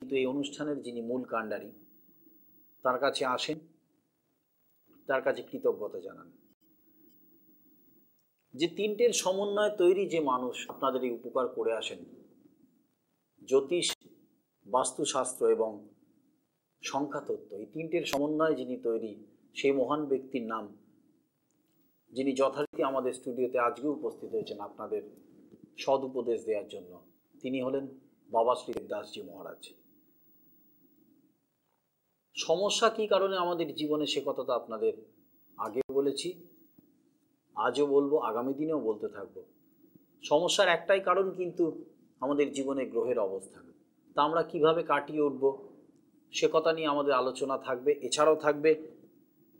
কিন্তু এই অনুষ্ঠানের যিনি মূল কাণ্ডারি তার কাছে আসেন, তার কাছে কৃতজ্ঞতা জানান। যে তিনটের সমন্বয়ে তৈরি যে মানুষ আপনাদের এই উপকার করে আসেন, জ্যোতিষ, বাস্তুশাস্ত্র এবং সংখ্যাতত্ত্ব, এই তিনটের সমন্বয়ে যিনি তৈরি, সেই মহান ব্যক্তির নাম, যিনি যথারীতি আমাদের স্টুডিওতে আজকে উপস্থিত হয়েছেন আপনাদের সদ উপদেশ দেওয়ার জন্য, তিনি হলেন বাবা শ্রী দেবদাসজি মহারাজ। সমস্যা কী কারণে আমাদের জীবনে, সে কথা তো আপনাদের আগে বলেছি, আজও বলবো, আগামী দিনেও বলতে থাকবো। সমস্যার একটাই কারণ কিন্তু আমাদের জীবনে গ্রহের অবস্থান। তা আমরা কিভাবে কাটিয়ে উঠব সে কথা নিয়ে আমাদের আলোচনা থাকবে। এছাড়াও থাকবে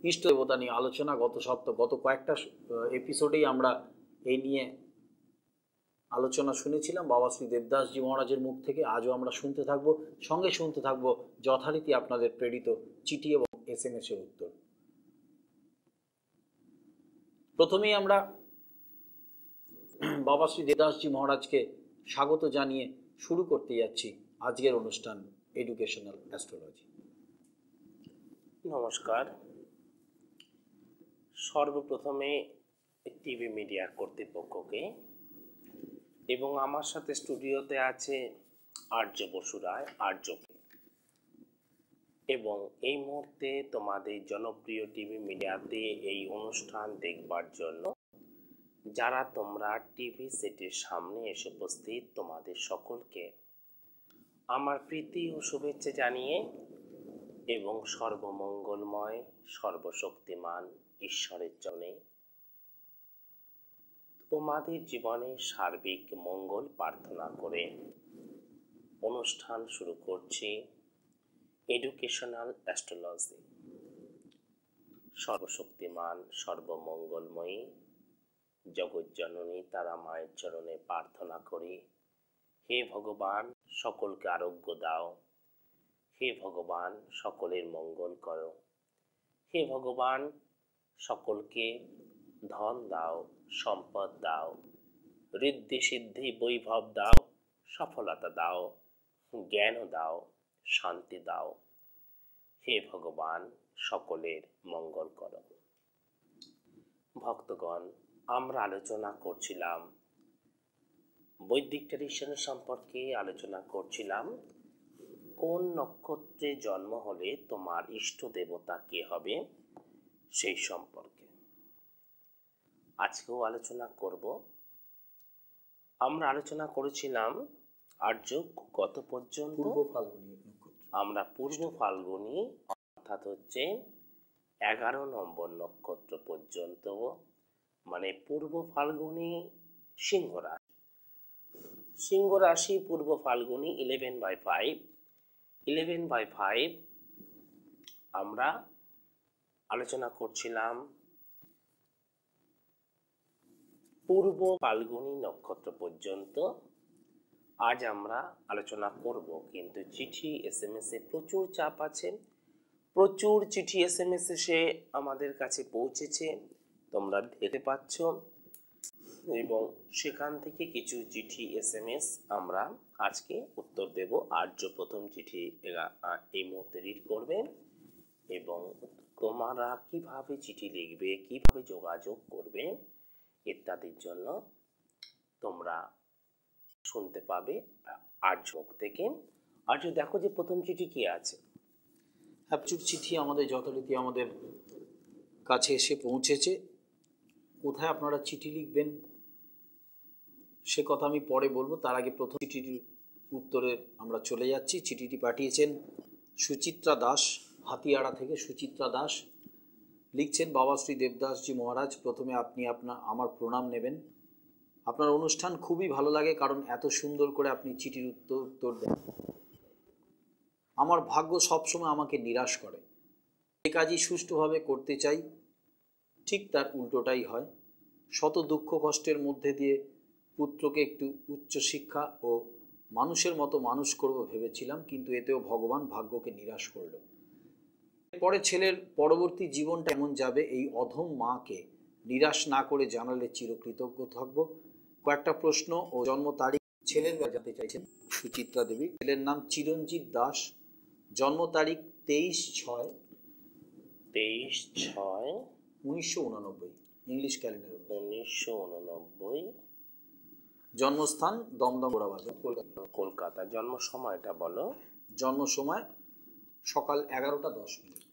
ইষ্ট দেবতা নিয়ে আলোচনা। গত কয়েকটা এপিসোডেই আমরা এই নিয়ে আলোচনা শুনেছিলাম বাবা শ্রী দেবদাসজি মহারাজের মুখ থেকে। আজও আমরা শুনতে থাকবো, সঙ্গে শুনতে থাকবো যথারীতি আপনাদের প্রেরিত চিঠি এবং SMS এর উত্তর। প্রথমেই আমরা বাবা শ্রী দেবদাসজি মহারাজকে স্বাগত জানিয়ে শুরু করতে যাচ্ছি আজকের অনুষ্ঠান এডুকেশনাল অ্যাস্ট্রোলজি। নমস্কার। সর্বপ্রথমে টিভি মিডিয়ার কর্তৃপক্ষকে এবং আমার সাথে স্টুডিওতে আছে আর্য বসু রায়, আর্যকে, এবং এই মুহূর্তে তোমাদের জনপ্রিয় টিভি মিডিয়াতে এই অনুষ্ঠান দেখবার জন্য যারা তোমরা টিভি সেটের সামনে এসে উপস্থিত, তোমাদের সকলকে আমার প্রীতি ও শুভেচ্ছা জানিয়ে এবং সর্বমঙ্গলময় সর্বশক্তিমান ঈশ্বরের চরণে তোমাদের জীবনে সার্বিক মঙ্গল প্রার্থনা করে অনুষ্ঠান শুরু করছি এডুকেশনাল অ্যাস্ট্রোলজি। সর্বশক্তিমান সর্বমঙ্গলময়ী জগজ্জননী তারা মায়ের চরণে প্রার্থনা করি, হে ভগবান সকলকে আরোগ্য দাও, হে ভগবান সকলের মঙ্গল করো, হে ভগবান সকলকে ধন দাও, সম্পদ দাও, ঋদ্ধি সিদ্ধি বৈভব দাও, সফলতা দাও, জ্ঞান দাও, শান্তি দাও, হে ভগবান সকলের মঙ্গল করো। ভক্তগণ, আমরা আলোচনা করছিলাম বৈদিক ট্র্যাডিশন সম্পর্কে, আলোচনা করছিলাম কোন নক্ষত্রে জন্ম হলে তোমার ইষ্ট দেবতা কে হবে সেই সম্পর্কে। আজকেও আলোচনা করব। আমরা আলোচনা করেছিলাম আর্য গত পর্যন্ত আমরা পূর্ব ফাল্গুনী অর্থাৎ হচ্ছে 11 নম্বর নক্ষত্র পর্যন্ত, মানে পূর্ব ফাল্গুনী সিংহ রাশি, সিংহ রাশি পূর্ব ফাল্গুনী 11/5 আমরা আলোচনা করছিলাম পূর্ব ফাল্গুনী নক্ষত্র পর্যন্ত। আজ আমরা আলোচনা করব, কিন্তু চিঠি SMS এ প্রচুর চাপ আছে, প্রচুর চিঠি SMS এসে আমাদের কাছে পৌঁছেছে, তোমরা দেখতে পাচ্ছ, এবং সেখান থেকে কিছু চিঠি SMS আমরা আজকে উত্তর দেব। আর্য প্রথম চিঠি এই মুহূর্তে রিড করবে, এবং তোমরা কিভাবে চিঠি লিখবে, কিভাবে যোগাযোগ করবে ইত্যাদির জন্য তোমরা শুনতে পাবে আর্য মুখ থেকে। আর্য, দেখো যে প্রথম চিঠি কি আছে। প্রচুর চিঠি আমাদের যথারীতি আমাদের কাছে এসে পৌঁছেছে। কোথায় আপনারা চিঠি লিখবেন সে কথা আমি পরে বলবো, তার আগে প্রথম চিঠিটির উত্তরে আমরা চলে যাচ্ছি। চিঠিটি পাঠিয়েছেন সুচিত্রা দাস, হাতিয়াড়া থেকে সুচিত্রা দাস। লিখছেন, বাবা শ্রী দেবদাসজি মহারাজ, প্রথমে আপনি আমার প্রণাম নেবেন। আপনার অনুষ্ঠান খুবই ভালো লাগে, কারণ এত সুন্দর করে আপনি চিঠির উত্তর দেন। আমার ভাগ্য সবসময় আমাকে নিরাশ করে, যে কাজই সুষ্ঠুভাবে করতে চাই ঠিক তার উল্টোটাই হয়। শত দুঃখ কষ্টের মধ্যে দিয়ে পুত্রকে একটু উচ্চশিক্ষা ও মানুষের মতো মানুষ করব ভেবেছিলাম, কিন্তু এতেও ভগবান ভাগ্যকে নিরাশ করল। পরে ছেলের পরবর্তী জীবনটা এমন যাবে, এই অধম মাকে নিরাশ না করে জানালে চিরকৃতজ্ঞ থাকব। কয়েকটা প্রশ্ন ও জন্ম তারিখ ছেলের ব্যাপারে জানতে চাইছেন সুচিত্রা দেবী। ছেলের নাম চিরঞ্জিত দাস, জন্ম তারিখ 23/6/1989, 23/6/1989, ইংলিশ ক্যালেন্ডার অনুযায়ী। জন্মস্থান দমদম গোড়াবাজার, কলকাতা। কলকাতা। জন্ম সময়টা বলো। জন্ম সময় সকাল 11টা 10 মিনিট।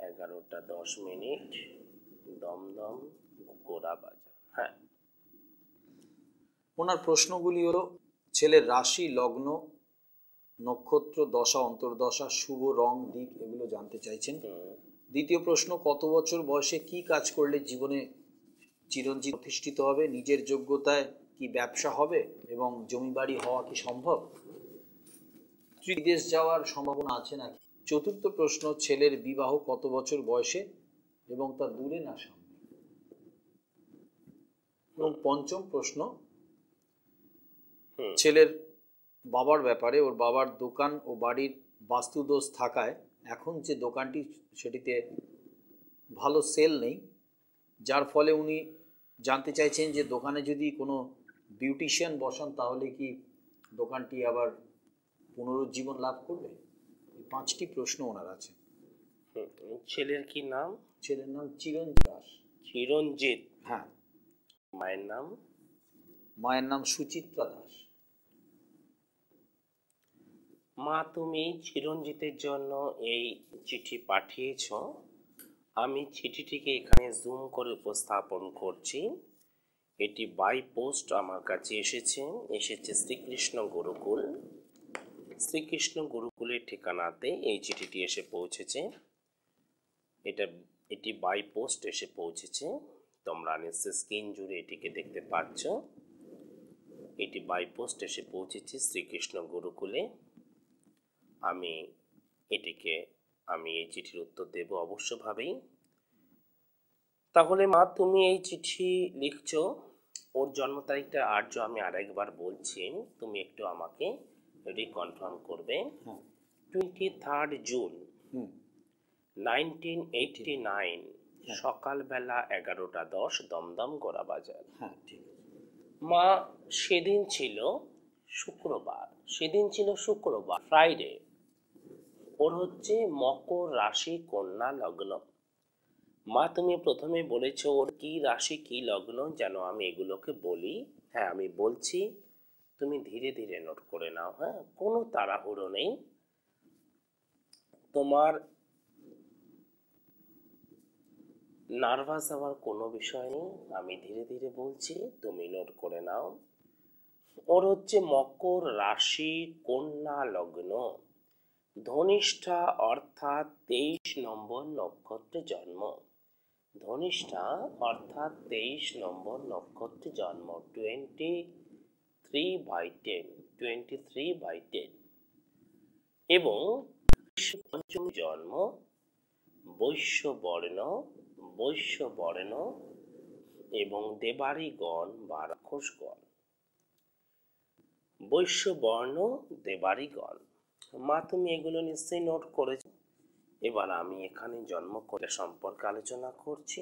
11টা 10 মিনিট, দমদম গোড়াবাজার। হ্যাঁ। ওনার প্রশ্নগুলি হলো ছেলের রাশি, লগ্ন, নক্ষত্র, দশা, অন্তর্দশা, শুভ রং, দিক, এগুলো জানতে চাইছেন। দ্বিতীয় প্রশ্ন, কত বছর বয়সে কি কাজ করলে জীবনে চিরঞ্জিত প্রতিষ্ঠিত হবে, নিজের যোগ্যতায় কি ব্যবসা হবে এবং জমি বাড়ি হওয়া কি সম্ভব, বিদেশ যাওয়ার সম্ভাবনা আছে নাকি। চতুর্থ প্রশ্ন, ছেলের বিবাহ কত বছর বয়সে এবং তা দূরে না সামনে। এবং পঞ্চম প্রশ্ন, ছেলের বাবার ব্যাপারে, ওর বাবার দোকান ও বাড়ির বাস্তুদোষ থাকায় এখন যে দোকানটি সেটিতে ভালো সেল নেই, যার ফলে উনি জানতে চাইছেন যে দোকানে যদি কোনো বিউটিশিয়ান বসান তাহলে কি দোকানটি আবার পুনরুজ্জীবন লাভ করবে। এই 5টি প্রশ্ন ওনার আছে। ছেলের কি নাম? ছেলের নাম চিরঞ্জিত দাস। চিরঞ্জিত। হ্যাঁ। মায়ের নাম? মায়ের নাম সুচিত্রা দাস। মা, তুমি চিরঞ্জিতের জন্য এই চিঠি পাঠিয়েছ। আমি চিঠিটিকে এখানে জুম করে উপস্থাপন করছি। এটি বাই পোস্ট আমার কাছে এসেছে শ্রীকৃষ্ণ গুরুকুল। শ্রীকৃষ্ণ গুরুকুলের ঠিকানাতে এই চিঠিটি এসে পৌঁছেছে। এটি বাই পোস্ট এসে পৌঁছেছে। তোমরা নিশ্চয় স্ক্রিন জুড়ে এটিকে দেখতে পাচ্ছ। এটি বাই পোস্ট এসে পৌঁছেছে শ্রীকৃষ্ণ গুরুকুলে। আমি এই চিঠির উত্তর দেব অবশ্যভাবেই। তাহলে মা, তুমি এই চিঠি লিখছো, ওর জন্ম তারিখটা আর্য আমি আরেকবার বলছি, তুমি একটু আমাকে রিকনফার্ম করবে। 23 জুন 1989, সকালবেলা 11টা 10, দমদম গোড়াবাজার। মা, সেদিন ছিল শুক্রবার, ফ্রাইডে। ওর হচ্ছে মকর রাশি, কন্যা লগ্ন। মা, তুমি প্রথমে বলেছো ওর কি রাশি কি লগ্ন, যেন আমি এগুলোকে বলি। হ্যাঁ, আমি বলছি, তুমি ধীরে ধীরে নোট করে নাও। হ্যাঁ, কোনো তাড়াহুড়ো নেই। তোমার নার্ভাস হওয়ার কোনো বিষয় নেই, আমি ধীরে ধীরে বলছি, তুমি নোট করে নাও। ওর হচ্ছে মকর রাশি, কন্যা লগ্ন, ধনিষ্ঠা অর্থাৎ 23 নম্বর নক্ষত্রে জন্ম। ধনিষ্ঠা অর্থাৎ 23 নম্বর নক্ষত্রে জন্ম। 23/10 এবং পঞ্চম জন্ম, বৈশ্য বর্ণ এবং দেবাড়িগণ বা রাক্ষসগণ। বৈশ্য বর্ণ, দেবাড়িগণ। মা, তুমি এগুলো নিশ্চয়ই নোট করেছো। এবার আমি এখানে জন্ম করে সম্পর্কে আলোচনা করছি।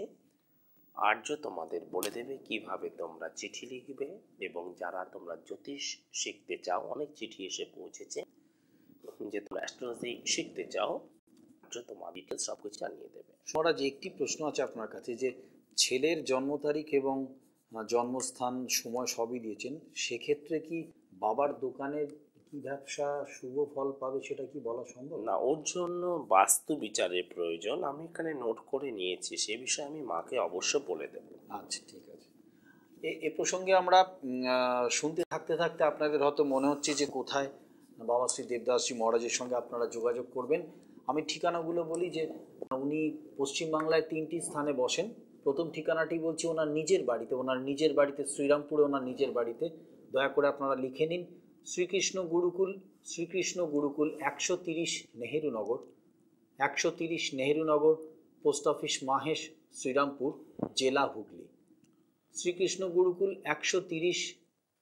আর্য তোমাদের বলে দেবে কিভাবে তোমরা চিঠি লিখবে, এবং যারা তোমরা জ্যোতিষ শিখতে চাও, অনেক চিঠি এসে পৌঁছেছে যে তোমরা অ্যাস্ট্রোলজি শিখতে চাও, আর্য তোমার ডিটেলস সবকিছু জানিয়ে দেবে। মহারাজ, একটি প্রশ্ন আছে আপনার কাছে, যে ছেলের জন্ম তারিখ এবং জন্মস্থান সময় সবই দিয়েছেন, সেক্ষেত্রে কি বাবার দোকানের কি ব্যবসা শুভ ফল পাবে সেটা কি বলা সম্ভব? না, ওর জন্য বাস্তু বিচারের প্রয়োজন। আমি এখানে নোট করে নিয়েছি, সে বিষয়ে আমি মাকে অবশ্য বলে দেব। আচ্ছা, ঠিক আছে। এ প্রসঙ্গে আমরা শুনতে থাকতে থাকতে আপনাদের হয়তো মনে হচ্ছে যে কোথায় বাবা শ্রী দেবদাসজি মহারাজের সঙ্গে আপনারা যোগাযোগ করবেন। আমি ঠিকানাগুলো বলি, যে উনি পশ্চিমবাংলায় 3টি স্থানে বসেন। প্রথম ঠিকানাটি বলছি ওনার নিজের বাড়িতে, শ্রীরামপুরে ওনার নিজের বাড়িতে। দয়া করে আপনারা লিখে নিন, শ্রীকৃষ্ণ গুরুকুল 130 নেহেরু নগর, পোস্ট অফিস মাহেশ, শ্রীরামপুর, জেলা হুগলি। শ্রীকৃষ্ণ গুরুকুল 130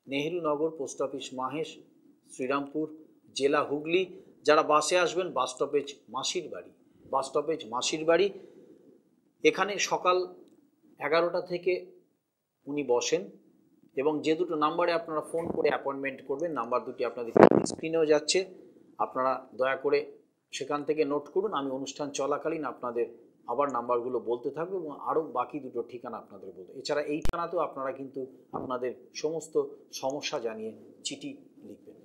নেহেরু নগর, পোস্ট অফিস মাহেশ, শ্রীরামপুর, জেলা হুগলি। যারা বাসে আসবেন, বাস স্টপেজ মাসির বাড়ি। এখানে সকাল 11টা থেকে উনি বসেন এবং যে দুটো নাম্বারে আপনারা ফোন করে অ্যাপয়েন্টমেন্ট করবেন, নাম্বার দুটি আপনাদের স্ক্রিনেও যাচ্ছে, আপনারা দয়া করে সেখান থেকে নোট করুন। আমি অনুষ্ঠান চলাকালীন আপনাদের আবার নাম্বারগুলো বলতে থাকবো এবং আরও বাকি দুটো ঠিকানা আপনাদের বলবো। এছাড়া এই ঠিকানাতেও আপনারা কিন্তু আপনাদের সমস্ত সমস্যা জানিয়ে চিঠি লিখবেন।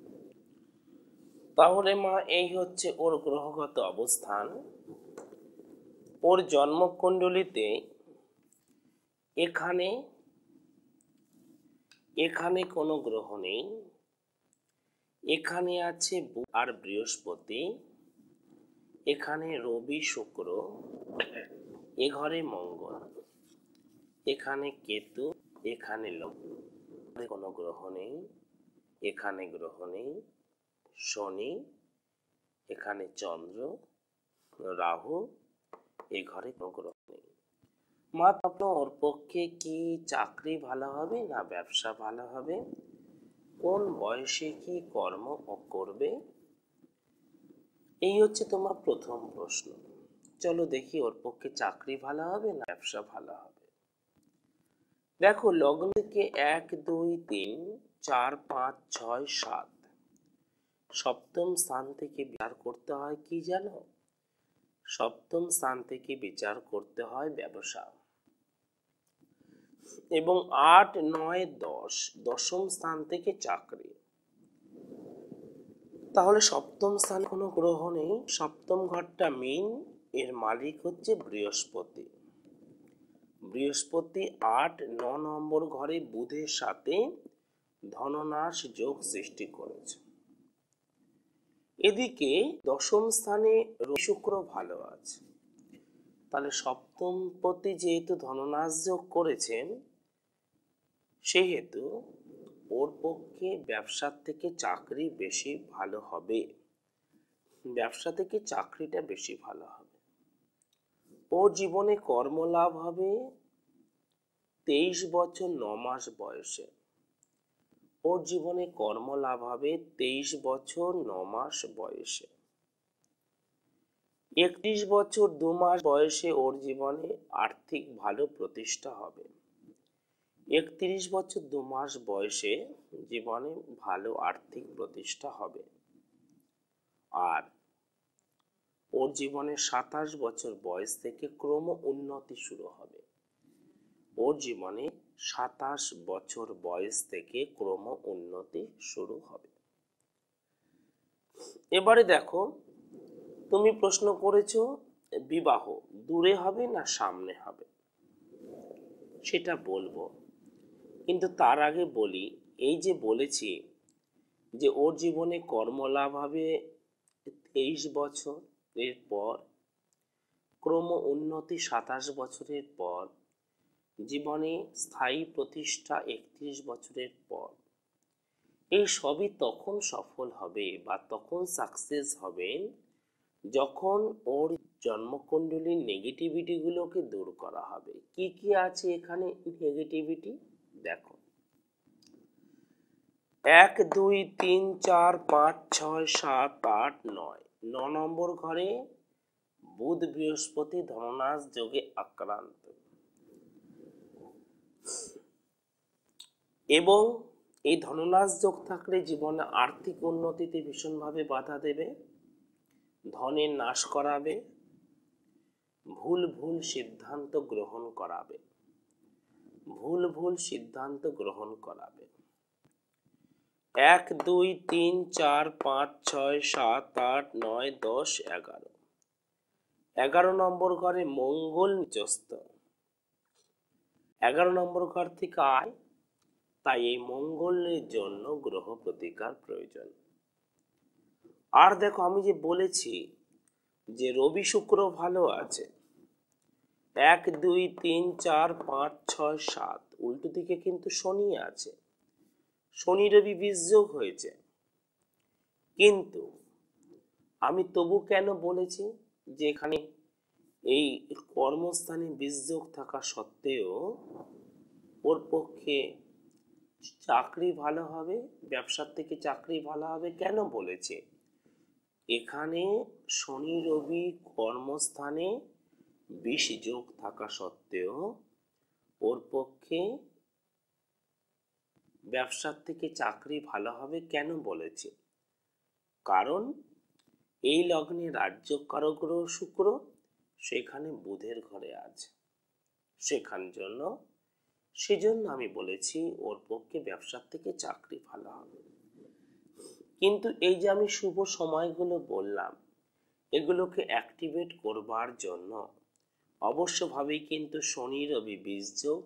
তাহলে মা এই হচ্ছে ওর গ্রহগত অবস্থান। ওর জন্মকুণ্ডলিতে এখানে এখানে কোনো গ্রহ নেই, এখানে আছে বুধ আর বৃহস্পতি, এখানে রবি শুক্র, এ ঘরে মঙ্গল, এখানে কেতু, এখানে লগ্ন, কোনো গ্রহ নেই, এখানে গ্রহ নেই, শনি, এখানে চন্দ্র, রাহু, এ ঘরে কোনো গ্রহ নেই। মা ওর পক্ষে কি চাকরি ভালো হবে না ব্যবসা ভালো হবে, কোন বয়সে কি কর্ম ও করবে, এই হচ্ছে তোমার প্রথম প্রশ্ন। চলো দেখি ওর পক্ষে চাকরি ভালো হবে না ব্যবসা ভালো হবে। দেখো লগ্ন থেকে 1 2 3 4 5 6 7 সপ্তম স্থান থেকে বিচার করতে হয় কি জানো? সপ্তম স্থান থেকে বিচার করতে হয় ব্যবসা, এবং 8 9 10 দশম স্থান থেকে চাকরি। তাহলে সপ্তম স্থানে কোনো গ্রহ নেই, সপ্তম ঘরটা মীন, এর মালিক হচ্ছে বৃহস্পতি। বৃহস্পতি 8 9 নম্বর ঘরে বুধের সাথে ধননাশ যোগ সৃষ্টি করেছে। এদিকে দশম স্থানে রবি শুক্র ভালো আছে, তাহলে সপ্তমপতি যেহেতু ধননাশ যোগ করেছেন, সেহেতু ওর পক্ষে ব্যবসার থেকে চাকরি বেশি ভালো হবে, ব্যবসা থেকে চাকরিটা বেশি ভালো হবে। ওর জীবনে কর্মলাভ হবে 23 বছর 9 মাস বয়সে। ওর জীবনে কর্মলাভ হবে 23 বছর 9 মাস বয়সে। 31 বছর 2 মাস বয়সে ওর জীবনে আর্থিক ভালো প্রতিষ্ঠা হবে। 31 বছর 2 মাস বয়সে জীবনে ভালো আর্থিক প্রতিষ্ঠা হবে। আর ওর জীবনে 27 বছর বয়স থেকে ক্রম উন্নতি শুরু হবে। ওর জীবনে 27 বছর বয়স থেকে ক্রম উন্নতি শুরু হবে। এবারে দেখো, তুমি প্রশ্ন করেছো বিবাহ দূরে হবে না সামনে হবে, সেটা বলবো, কিন্তু তার আগে বলি, এই যে বলেছি যে ওর জীবনে কর্মলাভ হবে 23 বছর এর পর, ক্রম উন্নতি 27 বছরের পর, জীবনে স্থায়ী প্রতিষ্ঠা 31 বছরের পর, এই সবই তখন সফল হবে বা তখন সাকসেস হবেন যখন ওর জন্মকুণ্ডলীর নেগেটিভিটি গুলোকে দূর করা হবে। কি কি আছে এখানে নেগেটিভিটি দেখো, 1 2 3 4 5 6 7 8 9 9 নম্বর ঘরে বুধ বৃহস্পতি ধননাশ যোগে আক্রান্ত, এবং এই ধননাশ যোগ থাকলে জীবনে আর্থিক উন্নতিতে ভীষণভাবে বাধা দেবে, ধনের নাশ করাবে, ভুল ভুল সিদ্ধান্ত গ্রহণ করাবে, ভুল ভুল সিদ্ধান্ত গ্রহণ করাবে। 1 2 3 4 5 6 7 8 9 10 11 11 নম্বর ঘরে মঙ্গল নিচস্থ, 11 নম্বর ঘর থেকে আয়, তাই এই মঙ্গলের জন্য গ্রহ প্রতিকার প্রয়োজন। আর দেখো, আমি যে বলেছি যে রবি শুক্র ভালো আছে, 1 2 3 4 5 6 7 উল্টো দিকে কিন্তু শনি আছে, শনি রবি বীজযোগ হয়েছে, কিন্তু আমি তবু কেন বলেছি যে এখানে এই কর্মস্থানে বীজযোগ থাকা সত্ত্বেও ওর পক্ষে চাকরি ভালো হবে, ব্যবসার থেকে চাকরি ভালো হবে, কেন বলেছে? এখানে শনি রবি কর্মস্থানে বিষ যোগ থাকা সত্ত্বেও ওর পক্ষে ব্যবসার থেকে চাকরি ভালো হবে। কেন বলেছি? কারণ এই লগ্নে রাজ্যকারক গ্রহ শুক্র সেখানে বুধের ঘরে আছে, সেজন্য আমি বলেছি ওর পক্ষে ব্যবসার থেকে চাকরি ভালো হবে। কিন্তু এই যে আমি শুভ সময়গুলো বললাম, এগুলোকে অ্যাক্টিভেট করবার জন্য অবশ্যভাবেই কিন্তু শনি রবি বীজ যোগ,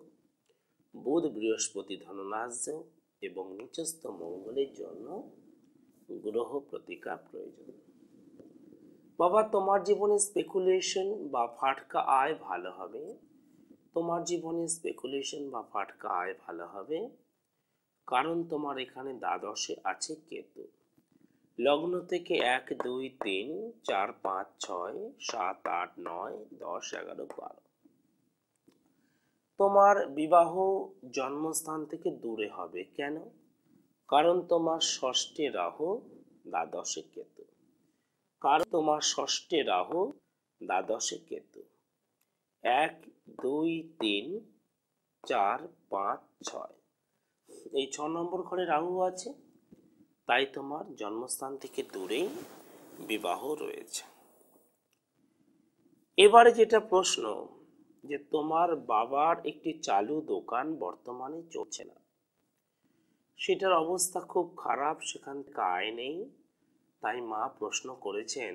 বুধ বৃহস্পতি ধননাশ যোগ এবং নিচস্থ মঙ্গলের জন্য গ্রহ প্রতিকার প্রয়োজন। বাবা, তোমার জীবনে স্পেকুলেশন বা ফাটকা আয় ভালো হবে। কারণ তোমার এখানে দ্বাদশে আছে কেতু। লগ্ন থেকে 1, 2, 3, 4, 5, 6, 7, 8, 9, 10, 11, 12 তোমার বিবাহ জন্মস্থান থেকে দূরে হবে। কেন? কারণ তোমার ষষ্ঠে রাহু, দ্বাদশে কেতু। 1, 2, 3, 4, 5, 6 এই 6 নম্বর ঘরে রাহু আছে, তাই তোমার জন্মস্থান থেকে দূরেই বিবাহ রয়েছে। এবারে যেটা প্রশ্ন, যে তোমার বাবার একটি চালু দোকান বর্তমানে চলছে না, সেটার অবস্থা খুব খারাপ, সেখান থেকে আয় নেই। তাই মা প্রশ্ন করেছেন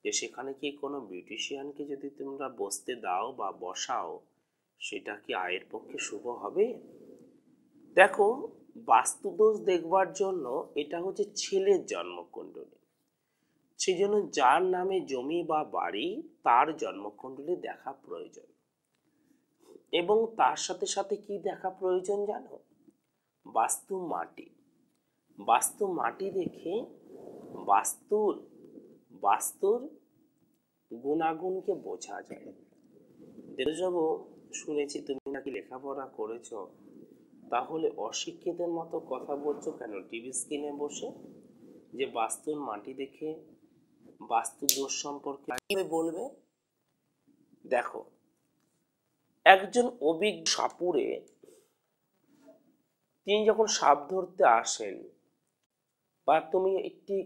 যে সেখানে কি কোনো বিউটিশিয়ানকে যদি তোমরা বসতে দাও বা বসাও, সেটা কি আয়ের পক্ষে শুভ হবে? দেখো, বাস্তুদোষ দেখবার জন্য এটা হচ্ছে ছেলের জন্মকুণ্ডলী, সেই জন্য যার নামে জমি বা বাড়ি তার জন্মকুণ্ডলী দেখা প্রয়োজন। এবং তার সাথে সাথে কি দেখা প্রয়োজন জানো? বাস্তু মাটি দেখে বাস্তুর গুণাগুণকে বোঝা যায়। দেবযাব, শুনেছি তুমি নাকি লেখাপড়া করেছো, তাহলে অশিক্ষিতের মতো কথা বলছো কেন টিভি স্ক্রিনে বসে? যে বাস্তুর মাটি দেখে বাস্তু দোষ সম্পর্কে কিভাবে বলবে? দেখো, একজন অভিজ্ঞ সাপুড়ে তিনি যখন সাপ ধরতে আসেন, বা তুমি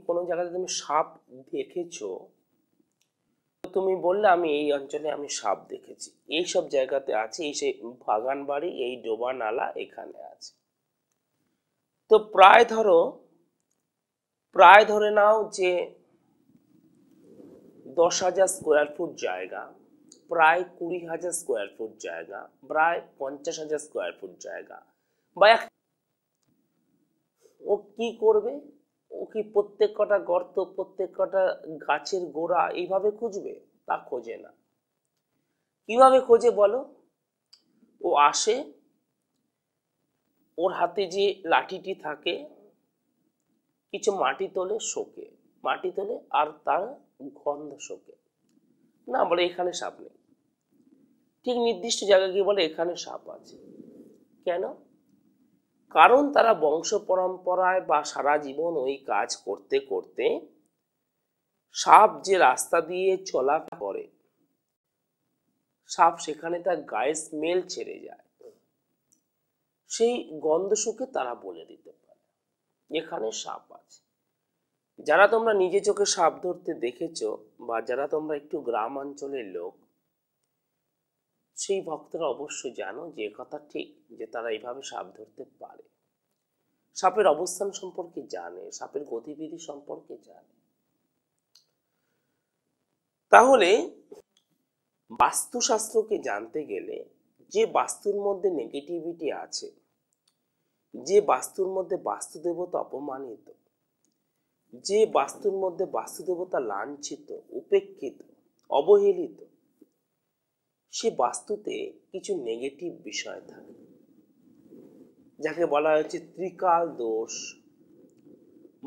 কোনো জায়গাতে তুমি সাপ দেখেছো, তুমি বললে আমি এই অঞ্চলে আমি সাপ দেখেছি, এই সব জায়গাতে আছে, এই সেই বাগান বাড়ি, এই ডোবা নালা এখানে আছে। তো প্রায় ধরে নাও যে 10,000 স্কোয়ার ফুট জায়গা, প্রায় 20,000 স্কোয়ার ফুট জায়গা, প্রায় 50,000 স্কোয়ার ফুট জায়গা, বা ও কি করবে? ও কি প্রত্যেক কটা গর্ত, প্রত্যেক কটা গাছের গোড়া এইভাবে খুঁজবে? তা খোঁজে না। কিভাবে খোঁজে বলো? ও আসে, ওর হাতে যে লাঠিটি থাকে, কিছু মাটি তোলে, আর তার গন্ধ শোকে, না বলে এখানে সাপ নেই। ঠিক নির্দিষ্ট জায়গায় গিয়ে বলে এখানে সাপ আছে। কেন? কারণ তারা বংশ পরম্পরায় বা সারা জীবন ওই কাজ করতে করতে সাপ যে রাস্তা দিয়ে চলাফেরা করে, সাপ সেখানে তার গায়ে স্মেল ছেড়ে যায়, সেই গন্ধ শুকে তারা বলে দিতে পারে এখানে সাপ আছে। যারা তোমরা নিজে চোখে সাপ ধরতে দেখেছো, বা যারা তোমরা একটু গ্রাম অঞ্চলের লোক, সেই ভক্তরা অবশ্যই জানো যে কথা ঠিক, যে তারা এইভাবে সাপ ধরতে পারে, সাপের অবস্থান সম্পর্কে জানে, সাপের গতিবিধি সম্পর্কে জানে। তাহলে বাস্তুশাস্ত্রকে জানতে গেলে, যে বাস্তুর মধ্যে নেগেটিভিটি আছে, যে বাস্তুর মধ্যে বাস্তুদেবতা অপমানিত, যে বাস্তুর মধ্যে বাস্তুদেবতা লাঞ্ছিত, উপেক্ষিত, অবহেলিত, সে বাস্তুতে কিছু নেগেটিভ বিষয় থাকে, যাকে বলা হয়েছে ত্রিকাল দোষ,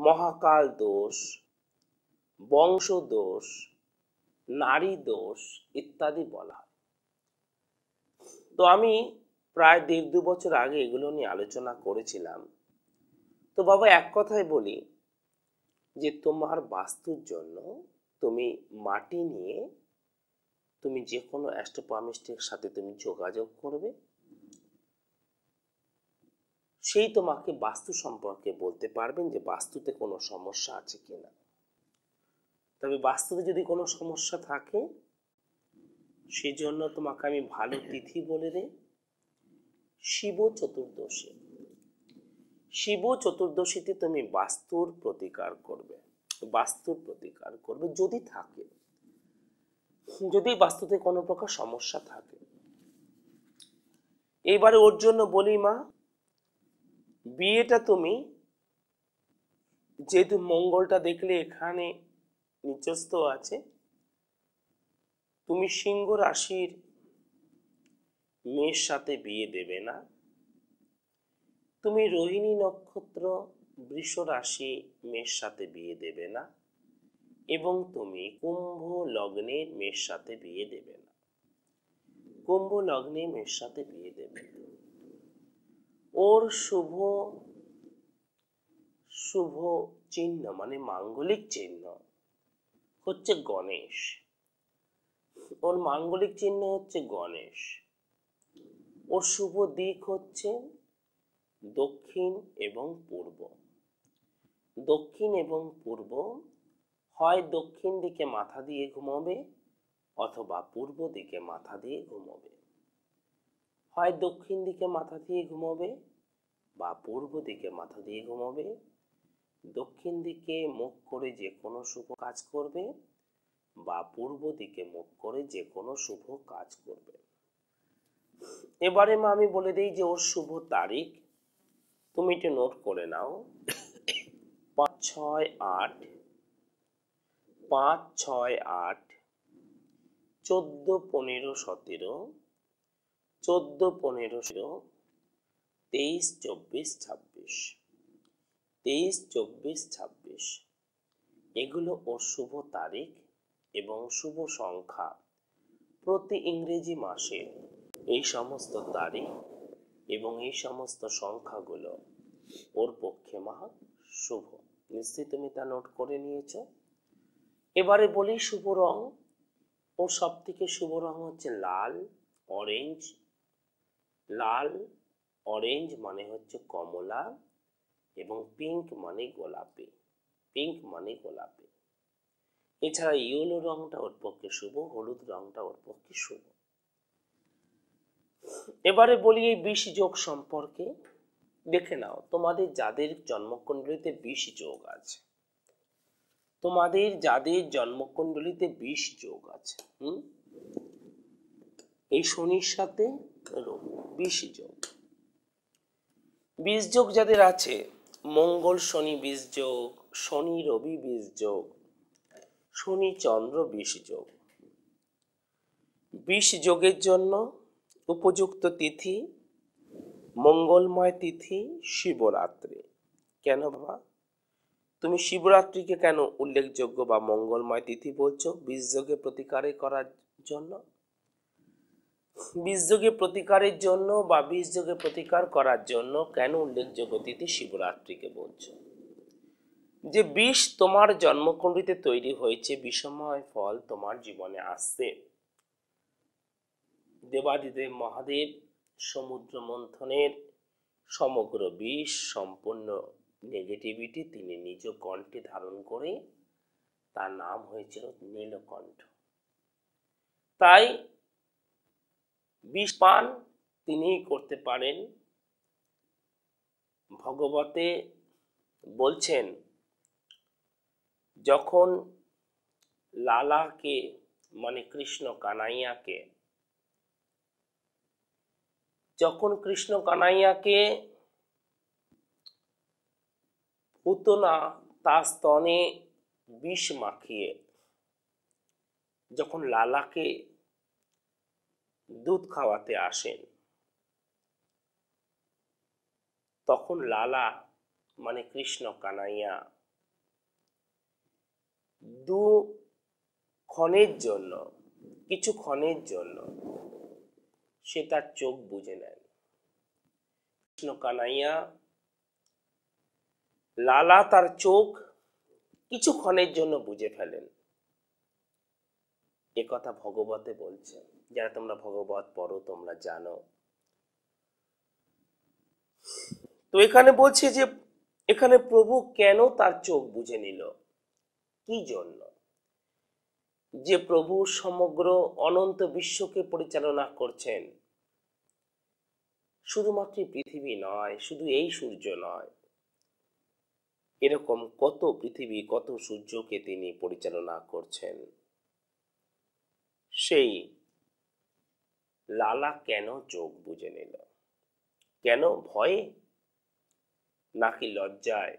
মহাকাল দোষ, বংশ দোষ, নারী দোষ ইত্যাদি বলা হয়। তো আমি প্রায় 1.5-2 বছর আগে এগুলো নিয়ে আলোচনা করেছিলাম। তো বাবা, এক কথায় বলি যে তোমার বাস্তুর জন্য তুমি মাটি নিয়ে তুমি যে কোনো অ্যাস্ট্রোপামিস্টের সাথে তুমি যোগাযোগ করবে, সেই তোমাকে বাস্তু সম্পর্কে বলতে পারবেন যে বাস্তুতে কোনো সমস্যা আছে কিনা। তবে বাস্তুতে যদি কোনো সমস্যা থাকে সেজন্য তোমাকে আমি ভালো তিথি বলে দেই, শিব চতুর্দশী। শিব চতুর্দশীতে তুমি বাস্তুর প্রতিকার করবে, যদি থাকে, যদি বাস্তুতে কোনো প্রকার সমস্যা থাকে। এবারে ওর জন্য বলি মা, বিয়েটা তুমি যেহেতু মঙ্গলটা দেখলে এখানে নিচস্থ আছে, তুমি সিংহ রাশির মেয়ের সাথে বিয়ে দেবে না। তুমি রোহিণী নক্ষত্র বৃষ রাশি মেয়ের সাথে বিয়ে দেবে না, এবং তুমি কুম্ভ লগ্নের মেয়ের সাথে বিয়ে দেবে না। কুম্ভ লগ্নে মেয়ের সাথে বিয়ে দেবে না। ওর শুভ চিহ্ন মানে মাঙ্গলিক চিহ্ন হচ্ছে গণেশ। ওর মাঙ্গলিক চিহ্ন হচ্ছে গণেশ। ওর শুভ দিক হচ্ছে দক্ষিণ এবং পূর্ব। দক্ষিণ এবং পূর্ব, হয় দক্ষিণ দিকে মাথা দিয়ে ঘুমাবে অথবা পূর্ব দিকে মাথা দিয়ে ঘুমাবে। হয় দক্ষিণ দিকে মাথা দিয়ে ঘুমাবে বা পূর্ব দিকে মাথা দিয়ে ঘুমাবে। দক্ষিণ দিকে মুখ করে যে কোনো শুভ কাজ করবে বা পূর্ব দিকে মুখ করে যে কোনো শুভ কাজ করবে। এবারে মা আমি বলে দিই যে ওর শুভ তারিখ তুমি এটা নোট করে নাও। 5-6-8, 5-6-8, 14-15-17, 14-15-16, 23-24-26, 23-24-26, এগুলো ওর শুভ তারিখ এবং শুভ সংখ্যা। প্রতি ইংরেজি মাসে এই সমস্ত তারিখ এবং এই সমস্ত সংখ্যাগুলো ওর পক্ষে মা শুভ। নিশ্চয়ই তুমি তা নোট করে নিয়েছ। এবারে বলি শুভ রং। ওর সব থেকে শুভ রং হচ্ছে লাল, অরেঞ্জ। লাল, অরেঞ্জ মানে হচ্ছে কমলা, এবং পিঙ্ক মানে গোলাপি। পিঙ্ক মানে গোলাপি। এছাড়া ইয়েলো রংটা ওর পক্ষে শুভ, হলুদ রংটা ওর পক্ষে শুভ। এবারে বলি এই 20 যোগ সম্পর্কে। দেখে নাও তোমাদের যাদের জন্মকুণ্ডলিতে 20 যোগ আছে, তোমাদের যাদের জন্মকুণ্ডলিতে 20 যোগ আছে, এই শনির সাথে রবি 20 যোগ। 20 যোগ যাদের আছে, মঙ্গল শনি 20 যোগ, শনি রবি 20 যোগ, শনি চন্দ্র 20 যোগ। 20 যোগের জন্য উপযুক্ত তিথি মঙ্গলময় তিথি শিবরাত্রি। কেন বাবা তুমি শিবরাত্রিকে কেন উল্লেখযোগ্য বা মঙ্গলময় তিথি বলছো? 20 যোগে প্রতিকারে করার জন্য। 20 যোগে প্রতিকারের জন্য বা 20 যোগে প্রতিকার করার জন্য কেন উল্লেখযোগ্য তিথি শিবরাত্রিকে বলছো? যে বিষ তোমার জন্মকুণ্ডলিতে তৈরি হয়েছে, বিষময় ফল তোমার জীবনে আসছে। দেবাদিদেব মহাদেব সমুদ্র মন্থনের সমগ্র বিষ সম্পূর্ণ নেগেটিভিটি তিনি নিজ কণ্ঠে ধারণ করে, তার নাম হয়েছিল নীলকণ্ঠ। তাই বিষ পান তিনিই করতে পারেন। ভগবতে বলছেন যখন লালাকে মানে কৃষ্ণ কানাইয়াকে, যখন কৃষ্ণ কানাইয়াকে পুতনা তার স্তনে বিষ মাখিয়ে যখন লালাকে দুধ খাওয়াতে আসেন, তখন লালা মানে কৃষ্ণ কানাইয়া কিছু ক্ষণের জন্য সে তার চোখ বুজে নেন। কৃষ্ণ কানাইয়া লালা তার চোখ কিছুক্ষণের জন্য বুঝে ফেলেন। এ কথা ভগবতে বলছে। যারা তোমরা ভগবত পড়ো তোমরা জানো। তো এখানে বলছে যে এখানে প্রভু কেন তার চোখ বুজে নিল, কি জন্য? যে প্রভু সমগ্র অনন্ত বিশ্বকে পরিচালনা করছেন, শুধুমাত্র পৃথিবী নয়, শুধু এই সূর্য নয়, এরকম কত পৃথিবী, কত সূর্যকে তিনি পরিচালনা করছেন। সেই লালা কেন চোখ বুজে নিল? কেন? ভয়ে নাকি লজ্জায়?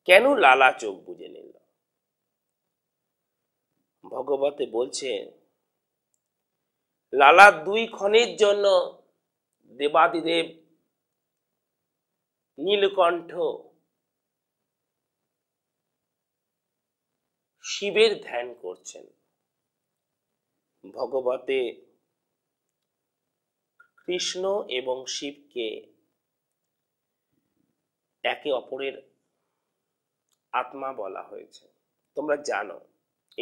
কেন লালা চোখ বুজে নিল? ভগবতে বলছে লালা 2 ক্ষণের জন্য দেবাদিদেব নীলকণ্ঠ শিবের ধ্যান করছেন। ভগবতে কৃষ্ণ এবং শিবকে একে অপরের আত্মা বলা হয়েছে, তোমরা জানো,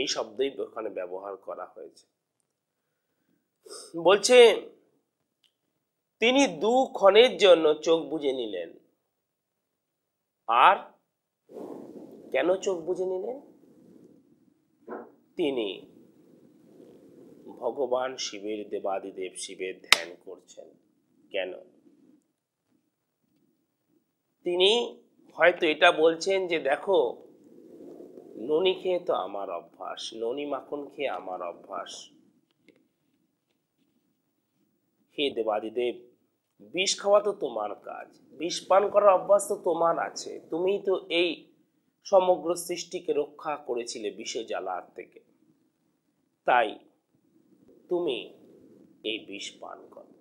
এই শব্দই ওখানে ব্যবহার করা হয়েছে। বলছে তিনি 2 ক্ষণের জন্য চোখ বুজে নিলেন। আর কেন চোখ বুজে নিলেন? তিনি ভগবান শিবের, দেবাদিদেব শিবের ধ্যান করছেন। কেন? তিনি হয়তো এটা বলছেন যে দেখো, ননি খেয়ে তো আমার অভ্যাস, ননি মাখন খেয়ে আমার অভ্যাস, হে দেবাদিদেব বিষ খাওয়া তো তোমার কাজ, বিষ পান করার অভ্যাস তো তোমার আছে, তুমি তো এই সমগ্র সৃষ্টিকে রক্ষা করেছিলে বিষে জ্বালার থেকে, তাই তুমি এই বিষ পান করো।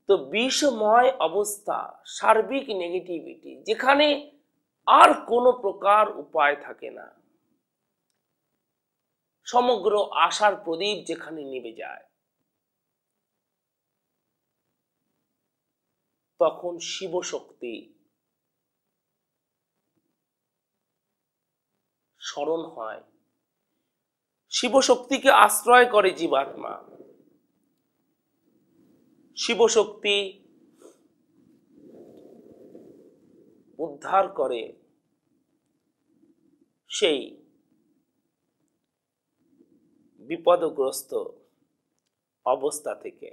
তো বিষময় অবস্থা, সার্বিক নেগেটিভিটি, যেখানে আর কোনো প্রকার উপায় থাকে না, সমগ্র আশার প্রদীপ যেখানে নিভে যায়, তখন শিবশক্তি স্মরণ হয়, শিবশক্তিকে আশ্রয় করে জীবাত্মা। শিবশক্তি উদ্ধার করে সেই বিপদগ্রস্ত অবস্থা থেকে।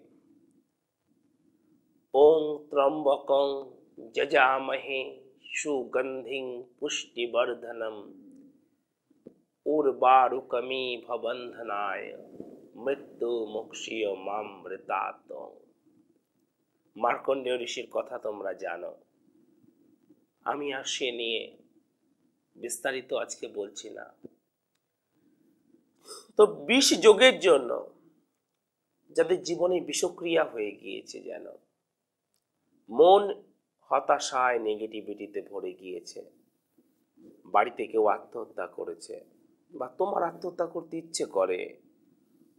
ওং ত্রম্বকং যজামহে সুগন্ধিং পুষ্টিবর্ধনম উর্বারুকমিভ বন্ধনায় মৃত্যু মোক্ষীয় মামৃতাত। মার্কণ্ডেয় ঋষির কথা তোমরা জানো, আমি আর সে নিয়ে বিস্তারিত আজকে বলছি না। তো বিষ যোগের জন্য যাদের জীবনে বিষক্রিয়া হয়ে গিয়েছে, যেন মন হতাশায় নেগেটিভিটিতে ভরে গিয়েছে, বাড়িতে কেউ আত্মহত্যা করেছে বা তোমার আত্মহত্যা করতে ইচ্ছে করে,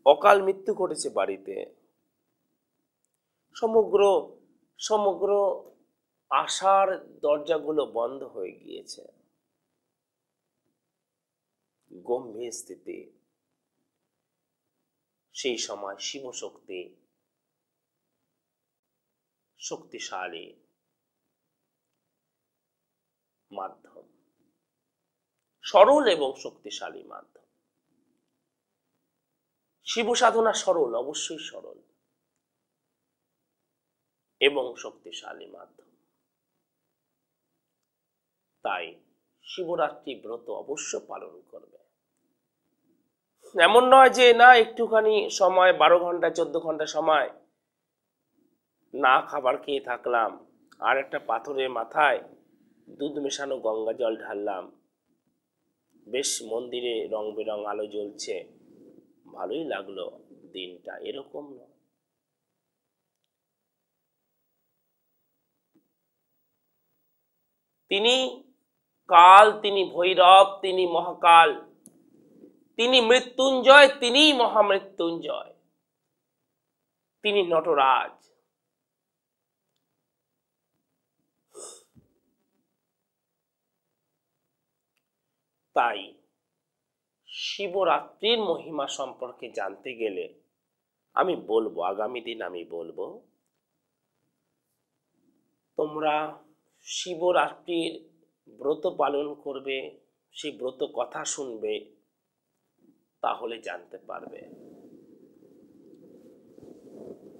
অকাল মৃত্যু ঘটেছে বাড়িতে, সমগ্র আশার দরজাগুলো বন্ধ হয়ে গিয়েছে, গম্ভীর স্থিতি, সেই সময় শিবশক্তি শক্তিশালী মাধ্যম, সরল এবং শক্তিশালী মাধ্যম। শিব সাধনা সরল, অবশ্যই সরল এবং শক্তিশালী মাধ্যম। তাই শিবরাত্রি ব্রত অবশ্য পালন করবে। এমন নয় যে না একটুখানি সময়, 12 ঘন্টা 14 ঘন্টা সময় না খাবার খেয়ে থাকলাম, আর একটা পাথরের মাথায় দুধ মেশানো গঙ্গা জল ঢাললাম, বেশ মন্দিরে রং বেরং আলো জ্বলছে, ভালোই লাগলো দিনটা, এরকম নয়। তিনি কাল, তিনি ভৈরব, তিনি মহাকাল, তিনি মৃত্যুঞ্জয়, তিনিই মহামৃত্যুঞ্জয়, তিনি নটরাজ। তাই শিবরাত্রির মহিমা সম্পর্কে জানতে গেলে আমি বলবো, আগামী দিন আমি বলবো, তোমরা শিবরাত্রির ব্রত পালন করবে, সেই ব্রত কথা শুনবে, তাহলে জানতে পারবে।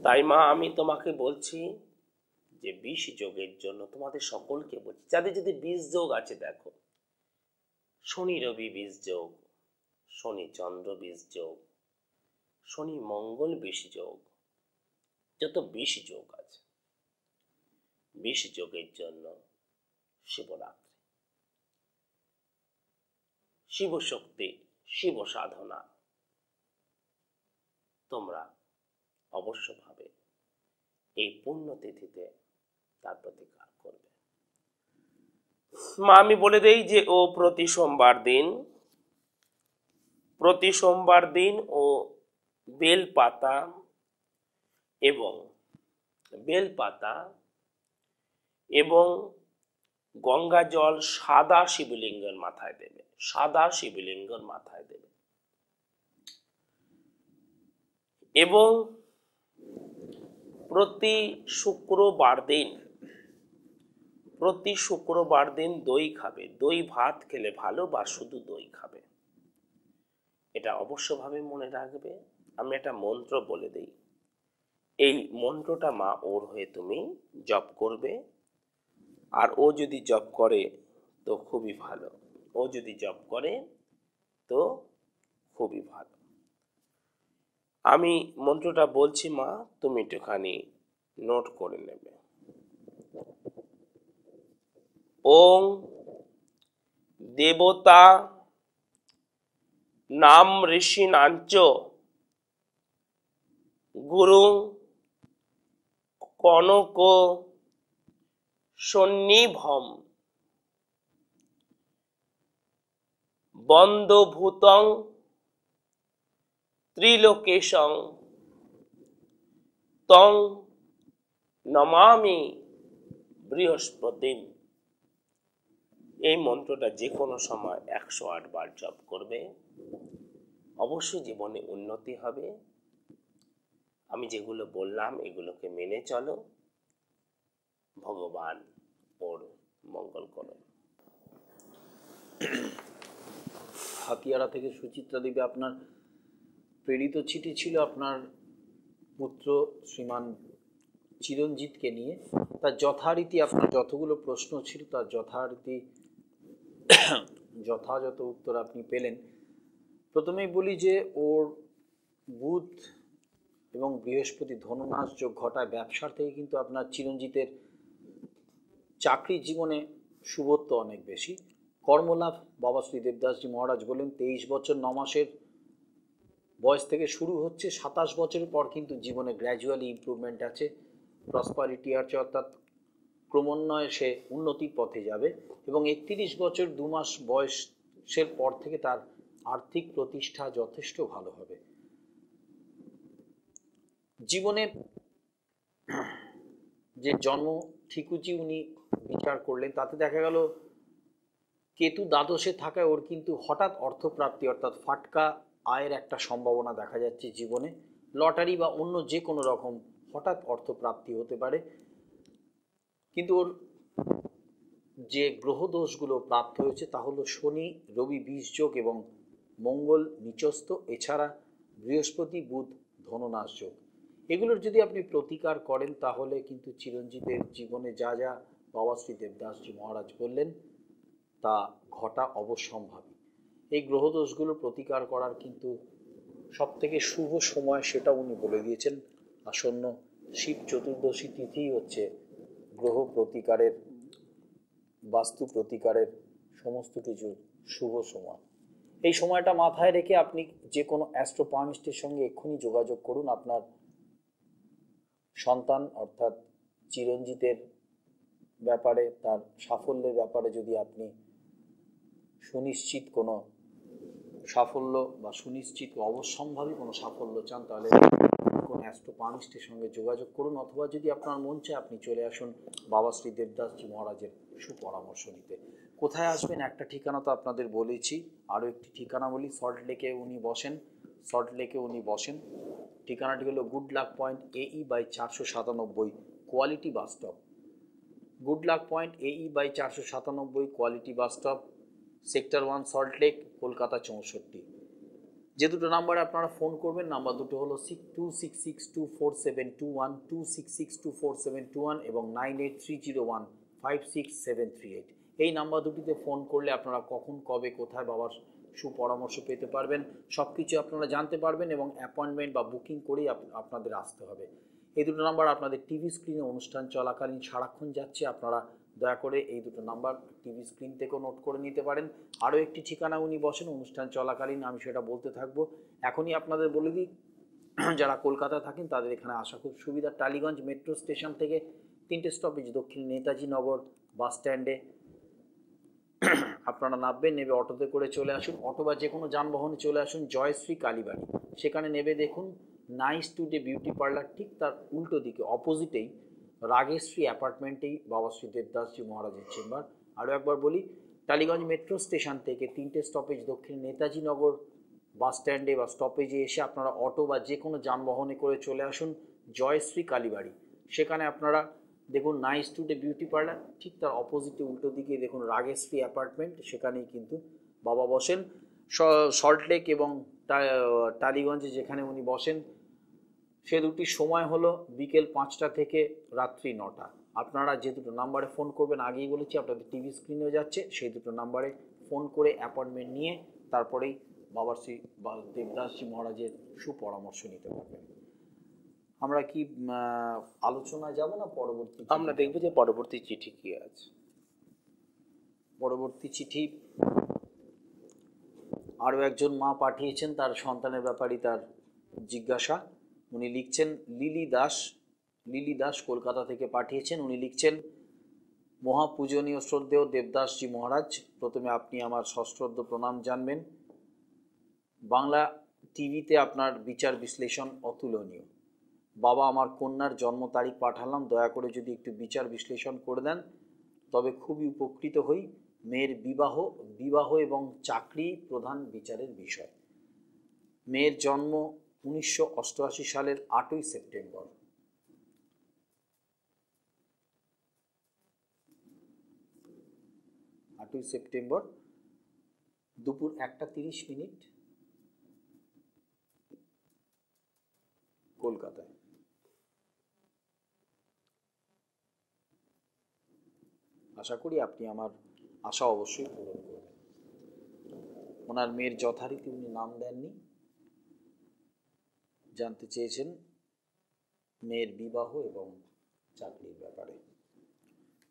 তাই মা আমি তোমাকে বলছি যে বিষ যোগের জন্য তোমাদের সকলকে বলছি, যাদের যদি বিষ যোগ আছে, দেখো শনি রবি বিষ যোগ, শনি চন্দ্র বিষ যোগ, শনি মঙ্গল বিষ যোগ, যত বিষ যোগ আছে, বিষ যোগের জন্য শিবরাত্রি, শিব শক্তি, শিব সাধনা তোমরা অবশ্যভাবে এই পুণ্যতিথিতে তার প্রতিকার করবে। মা আমি বলে দেই যে ও প্রতি সোমবার দিন ও বেলপাতা এবং গঙ্গা জল সাদা শিবলিঙ্গের মাথায় দেবে, এবং প্রতি শুক্রবার দিন দই খাবে। দই ভাত খেলে ভালো, বা শুধু দই খাবে, এটা অবশ্যভাবে মনে রাখবে। আমি একটা মন্ত্র বলে দেই, এই মন্ত্রটা মা ওর হয়ে তুমি জপ করবে। আর ও যদি জপ করে তো খুবই ভালো, আমি মন্ত্রটা বলছি মা, তুমি একটুখানি নোট করে নেবে। ওং দেবতা নাম ঋষি নাঞ্চ গুরুং কনক সন্নিভম বন্ধভূতং ত্রিলোকেশং তং নমামি বৃহস্পতিম। এই মন্ত্রটা যে কোনো সময় 108 বার জপ করবে, অবশ্যই জীবনে উন্নতি হবে। আমি যেগুলো বললাম এগুলোকে মেনে চলো, ভগবান ওর মঙ্গল করো। হাতিয়ারা থেকে সুচিত্রা দেবী আপনার প্রেরিত চিঠি ছিল আপনার পুত্র শ্রীমান চিরঞ্জিতকে নিয়ে। তার যথারীতি আপনার যতগুলো প্রশ্ন ছিল তার যথাযথ উত্তর আপনি পেলেন। প্রথমেই বলি যে ওর বুধ এবং বৃহস্পতি ধনুনাশ যোগ ঘটায় ব্যবসার থেকে কিন্তু আপনার চিরঞ্জিতের চাকরি জীবনে শুভত্ব অনেক বেশি, কর্মলাভ। বাবা শ্রী দেবদাসজি মহারাজ বলেন 23 বছর 9 মাসের বয়স থেকে শুরু হচ্ছে, 27 বছরের পর কিন্তু জীবনে গ্র্যাজুয়ালি ইমপ্রুভমেন্ট আছে, প্রসপারিটি আছে, অর্থাৎ ক্রমান্বয়ে সে উন্নতির পথে যাবে। এবং 31 বছর 2 মাস বয়সের পর থেকে তার আর্থিক প্রতিষ্ঠা যথেষ্ট ভালো হবে। জীবনে যে জন্ম ঠিকুচি উনি বিচার করলেন, তাতে দেখা গেল কেতু দ্বাদশে থাকায় ওর কিন্তু হঠাৎ অর্থপ্রাপ্তি অর্থাৎ ফাটকা আয়ের একটা সম্ভাবনা দেখা যাচ্ছে জীবনে। লটারি বা অন্য যে কোনো রকম হঠাৎ অর্থপ্রাপ্তি হতে পারে। কিন্তু ওর যে গ্রহ দোষগুলো প্রাপ্ত হয়েছে তা হলো শনি রবি বিষ যোগ এবং মঙ্গল নিচস্থ, এছাড়া বৃহস্পতি বুধ ধনুনাশ যোগ। এগুলোর যদি আপনি প্রতিকার করেন তাহলে কিন্তু চিরঞ্জিতের জীবনে যা যা বাবা শ্রী দেবদাসজি মহারাজ বললেন তা ঘটা অবশ্যম্ভাবী। এই গ্রহদোষগুলো প্রতিকার করার কিন্তু সবথেকে শুভ সময় সেটা উনি বলে দিয়েছেন। আসন্ন শিব চতুর্দশী তিথি হচ্ছে গ্রহ প্রতিকারের, বাস্তু প্রতিকারের সমস্ত কিছু শুভ সময়। এই সময়টা মাথায় রেখে আপনি যে কোনো অ্যাস্ট্রোপামিস্টের সঙ্গে এক্ষুনি যোগাযোগ করুন। আপনার সন্তান অর্থাৎ চিরঞ্জিতের ব্যাপারে, তার সাফল্যের ব্যাপারে যদি আপনি সুনিশ্চিত কোনো সাফল্য বা সুনিশ্চিত অবশ্যম্ভাবী কোনো সাফল্য চান তাহলে কোনো অ্যাস্ট্রোপামিস্টের সঙ্গে যোগাযোগ করুন, অথবা যদি আপনার মন চায় আপনি চলে আসুন বাবা শ্রী দেবদাসজি মহারাজের সুপরামর্শ নিতে। কোথায় আসবেন একটা ঠিকানা তো আপনাদের বলেছি, আরও একটি ঠিকানা বলি। সল্টলেকে উনি বসেন। ঠিকানাটি হলো good luck point AE/497 quality bus stop. Good luck point AE by 497, quality bus stop, sector 1, Salt Lake, Kolkata 64। যে দুটো নাম্বারে আপনারা ফোন করবেন, নাম্বার দুটো হলো 26624721, 26624721 এবং 9830156738। এই নাম্বার দুটিতে ফোন করলে আপনারা কখন, কবে, কোথায় বাবার সুপরামর্শ পেতে পারবেন, সব কিছু আপনারা জানতে পারবেন এবং অ্যাপয়েন্টমেন্ট বা বুকিং করেই আপনাদের আসতে হবে। এই দুটো নাম্বার আপনাদের টিভি স্ক্রিনে অনুষ্ঠান চলাকালীন সারাক্ষণ যাচ্ছে, আপনারা দয়া করে এই দুটো নাম্বার টিভি স্ক্রিন থেকেও নোট করে নিতে পারেন। আরও একটি ঠিকানা উনি বসেন অনুষ্ঠান চলাকালীন, আমি সেটা বলতে থাকবো। এখনই আপনাদের বলে দিই, যারা কলকাতা থাকেন তাদের এখানে আসা খুব সুবিধা। টালিগঞ্জ মেট্রো স্টেশন থেকে 3টে স্টপেজ দক্ষিণ নেতাজি নগর বাস স্ট্যান্ডে আপনারা নামবেন, নেবে অটোতে করে চলে আসুন, অটো বা যে কোনো যানবাহনে চলে আসুন জয়শ্রী কালীবাড়ি। সেখানে নেবে দেখুন নাইস টুডে বিউটি পার্লার, ঠিক তার উল্টো দিকে অপোজিটেই রাগেশ্রী অ্যাপার্টমেন্টেই বাবা শ্রী দেবদাসজি মহারাজের চেম্বার। আরও একবার বলি, টালিগঞ্জ মেট্রো স্টেশন থেকে 3টে স্টপেজ দক্ষিণ নেতাজি নগর বাস স্ট্যান্ডে বা স্টপেজে এসে আপনারা অটো বা যে কোনো যানবাহনে করে চলে আসুন জয়শ্রী কালীবাড়ি। সেখানে আপনারা দেখুন নাইস টুডে বিউটি পার্লার, ঠিক তার অপোজিটে উল্টো দিকে দেখুন রাগেশ্রী অ্যাপার্টমেন্ট, সেখানেই কিন্তু বাবা বসেন। সল্টলেক এবং টালিগঞ্জে যেখানে উনি বসেন সে দুটির সময় হলো বিকেল 5টা থেকে রাত্রি 9টা। আপনারা যে দুটো নাম্বারে ফোন করবেন, আগেই বলেছি আপনাদের টিভি স্ক্রিনেও যাচ্ছে, সেই দুটো নাম্বারে ফোন করে অ্যাপয়েন্টমেন্ট নিয়ে তারপরেই বাবা শ্রী দেবদাসজি মহারাজের সুপরামর্শ নিতে পারবেন। আমরা কি আলোচনায় যাব না পরবর্তী? আমরা দেখবো যে পরবর্তী চিঠি কি আছে। পরবর্তী চিঠি আরও একজন মা পাঠিয়েছেন, তার সন্তানের ব্যাপারই তার জিজ্ঞাসা। উনি লিখছেন লিলি দাস কলকাতা থেকে পাঠিয়েছেন। উনি লিখছেন, মহাপূজনীয় শ্রদ্ধেয় দেবদাসজি মহারাজ, প্রথমে আপনি আমার সশ্রদ্ধ প্রণাম জানবেন। বাংলা টিভিতে আপনার বিচার বিশ্লেষণ অতুলনীয়। বাবা, আমার কন্যার জন্ম তারিখ পাঠালাম, দয়া করে যদি একটু বিচার বিশ্লেষণ করে দেন তবে খুবই উপকৃত হই। মেয়ের বিবাহ এবং চাকরি প্রধান বিচারের বিষয়। মেয়ের জন্ম 1988 সালের 8ই সেপ্টেম্বর। দুপুর 1:30 কলকাতায়। আশা করি আপনি আমার আশা অবশ্যই পূরণ করবেন। ওনার মেয়ের যথারীতি উনি নাম দেননি, জানতে চেয়েছেন মেয়ের বিবাহ এবং চাকরির ব্যাপারে।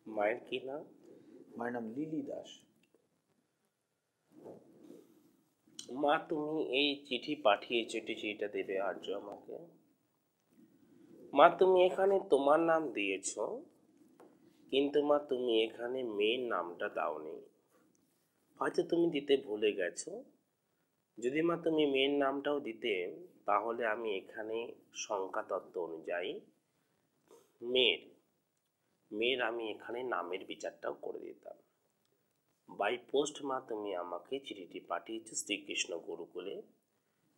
মায়ের কি নাম? মায়ের নাম লিলি দাস। মা, তুমি এই চিঠি পাঠিয়েছো, চিঠিটা দেবে আর্য আমাকে। মা, তুমি এখানে তোমার নাম দিয়েছো, কিন্তু মা তুমি এখানে মেয়ের নামটা দাওনি। হয়তো তুমি দিতে ভুলে গেছো। যদি মা তুমি মেয়ের নামটাও দিতে, তাহলে আমি এখানে সংখ্যা তত্ত্ব অনুযায়ী মেয়ের আমি এখানে নামের বিচারটাও করে দিতাম। বাই পোস্ট মা তুমি আমাকে চিঠিটি পাঠিয়েছো